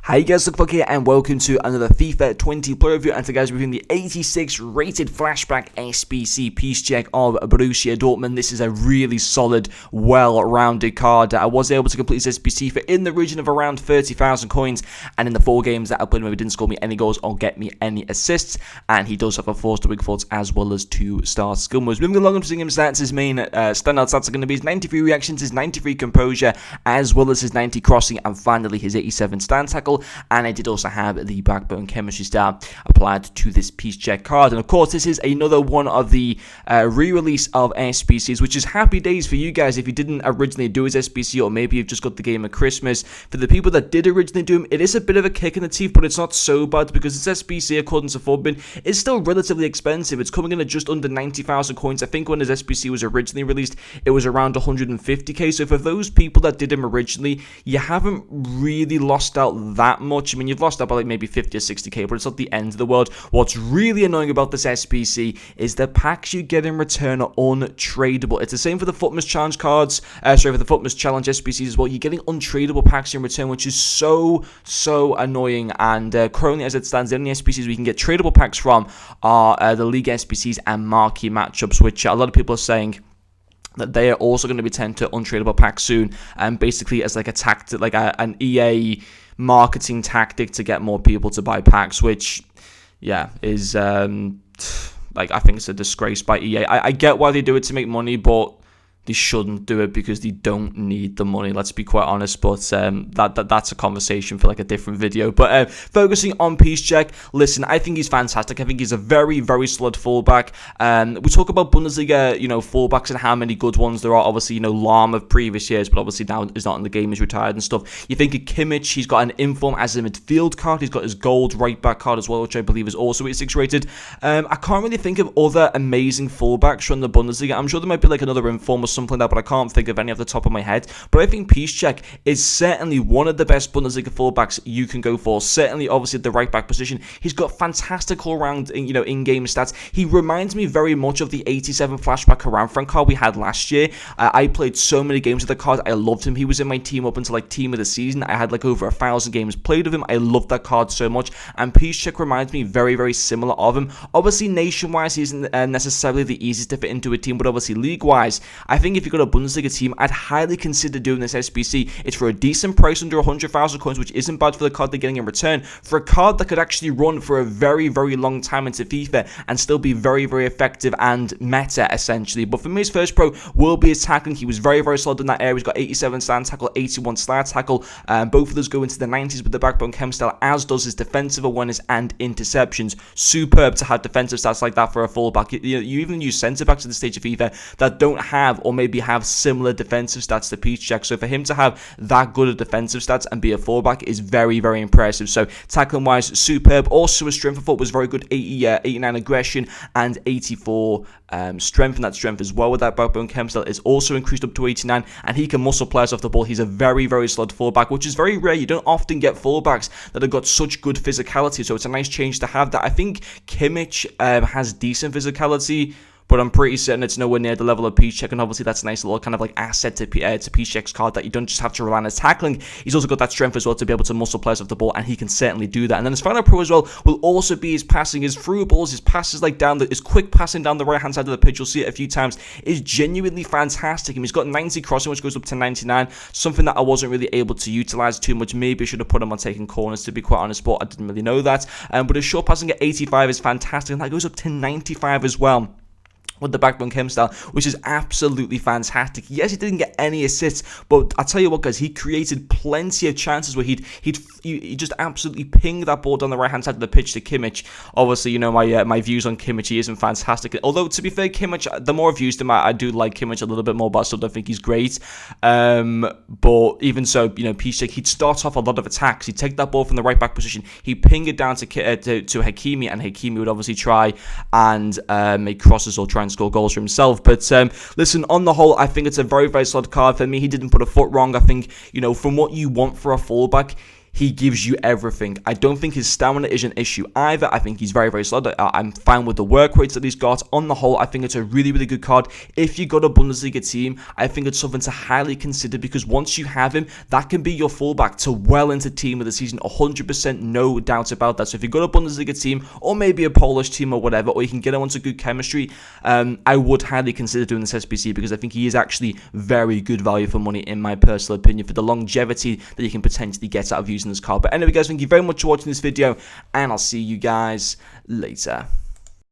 Hi guys, Luke here and welcome to another FIFA 20 player review, and today guys we're reviewing the 86 rated flashback SBC Piszczek of Borussia Dortmund. This is a really solid, well-rounded card. I was able to complete this SBC for in the region of around 30,000 coins, and in the 4 games that I played him, he didn't score me any goals or get me any assists, and he does have a 4-star weak faults as well as 2-star skill moves. Moving along, I'm seeing him stats. His main standout stats are going to be his 93 reactions, his 93 composure, as well as his 90 crossing, and finally his 87 stand tackle. And I did also have the backbone chemistry star applied to this Piszczek card. And of course, this is another one of the re-release of SBCs, which is happy days for you guys if you didn't originally do his SBC, or maybe you've just got the game at Christmas. For the people that did originally do him, it is a bit of a kick in the teeth, but it's not so bad because this SBC, according to Forbin, is still relatively expensive. It's coming in at just under 90,000 coins. I think when his SBC was originally released, it was around 150k. So for those people that did him originally, you haven't really lost out that much. I mean, you've lost out by like maybe 50 or 60k, but it's not the end of the world. What's really annoying about this SBC is the packs you get in return are untradeable. It's the same for the Footmas Challenge cards, for the Footmas Challenge SBCs as well. You're getting untradeable packs in return, which is so annoying. And currently, as it stands, the only SBCs we can get tradable packs from are the League SBCs and marquee matchups, which a lot of people are saying that they are also going to be turned to untradeable packs soon, and basically as like a tactic, like an EA marketing tactic to get more people to buy packs, which is like, I think it's a disgrace by EA. I get why they do it to make money, but they shouldn't do it because they don't need the money, let's be quite honest. But that's a conversation for like a different video. But focusing on Piszczek, listen, I think he's fantastic. I think he's a very solid fullback. We talk about Bundesliga, fullbacks and how many good ones there are. Obviously, Lahm of previous years, but obviously now is not in the game, he's retired and stuff. You think of Kimmich, he's got an inform as a midfield card. He's got his gold right back card as well, which I believe is also 86 rated. I can't really think of other amazing fullbacks from the Bundesliga. I'm sure there might be like another inform or something like that, but I can't think of any off the top of my head. But I think Piszczek is certainly one of the best Bundesliga fullbacks you can go for. Certainly, obviously, at the right back position, he's got fantastic all-round, in-game stats. He reminds me very much of the 87 flashback Karanfran card we had last year. I played so many games with the card. I loved him. He was in my team up until like team of the season. I had like over 1,000 games played with him. I loved that card so much. And Piszczek reminds me very similar of him. Obviously, nation-wise, he isn't necessarily the easiest to fit into a team, but obviously, league-wise, I think if you got a Bundesliga team, I'd highly consider doing this SBC. It's for a decent price, under 100,000 coins, which isn't bad for the card they're getting in return, for a card that could actually run for a very long time into FIFA and still be very effective and meta, essentially. But for me, his first pro will be his tackling. He was very solid in that area. He's got 87 stand tackle, 81 slide tackle. Both of those go into the 90s with the backbone chem style, as does his defensive awareness and interceptions. Superb to have defensive stats like that for a fullback. You even use centre backs at the stage of FIFA that don't have, or maybe have similar defensive stats to Piszczek. So for him to have that good of defensive stats and be a fullback is very impressive. So tackling wise, superb. Also his strength, I thought, was very good. 89 aggression and 84 strength, and that strength as well with that backbone chem style is also increased up to 89, and he can muscle players off the ball. He's a very solid fullback, which is very rare. You don't often get fullbacks that have got such good physicality, so it's a nice change to have that. I think Kimmich has decent physicality, but I'm pretty certain it's nowhere near the level of Piszczek, and obviously that's a nice little kind of like asset to Piszczek's card, that you don't just have to rely on his tackling. He's also got that strength as well to be able to muscle players off the ball, and he can certainly do that. And then his final pro as well will also be his passing, his through balls, his passes like his quick passing down the right hand side of the pitch. You'll see it a few times. Is genuinely fantastic. And he's got 90 crossing, which goes up to 99. Something that I wasn't really able to utilize too much. Maybe I should have put him on taking corners, to be quite honest, but I didn't really know that. But his short passing at 85 is fantastic, and that goes up to 95 as well with the backbone chem style, which is absolutely fantastic. Yes, he didn't get any assists, but I tell you what, guys, he created plenty of chances where he just absolutely pinged that ball down the right hand side of the pitch to Kimmich. Obviously, my views on Kimmich, he isn't fantastic. Although, to be fair, Kimmich, the more I've used him, I do like Kimmich a little bit more, but I still don't think he's great. But even so, Piszczek, he'd start off a lot of attacks. He'd take that ball from the right back position, he'd ping it down to Hakimi, and Hakimi would obviously try and make crosses or try and score goals for himself. But listen, on the whole, I think it's a very solid card. For me, he didn't put a foot wrong. I think, from what you want for a fullback, he gives you everything. I don't think his stamina is an issue either. I think he's very, very solid. I'm fine with the work rates that he's got. On the whole, I think it's a really, really good card. If you got a Bundesliga team, I think it's something to highly consider, because once you have him, that can be your fullback to well into team of the season, 100%, no doubt about that. So if you've got a Bundesliga team, or maybe a Polish team or whatever, or you can get him onto good chemistry, I would highly consider doing this SBC, because I think he is actually very good value for money, in my personal opinion, for the longevity that you can potentially get out of using this card. But anyway, guys, thank you very much for watching this video, and I'll see you guys later.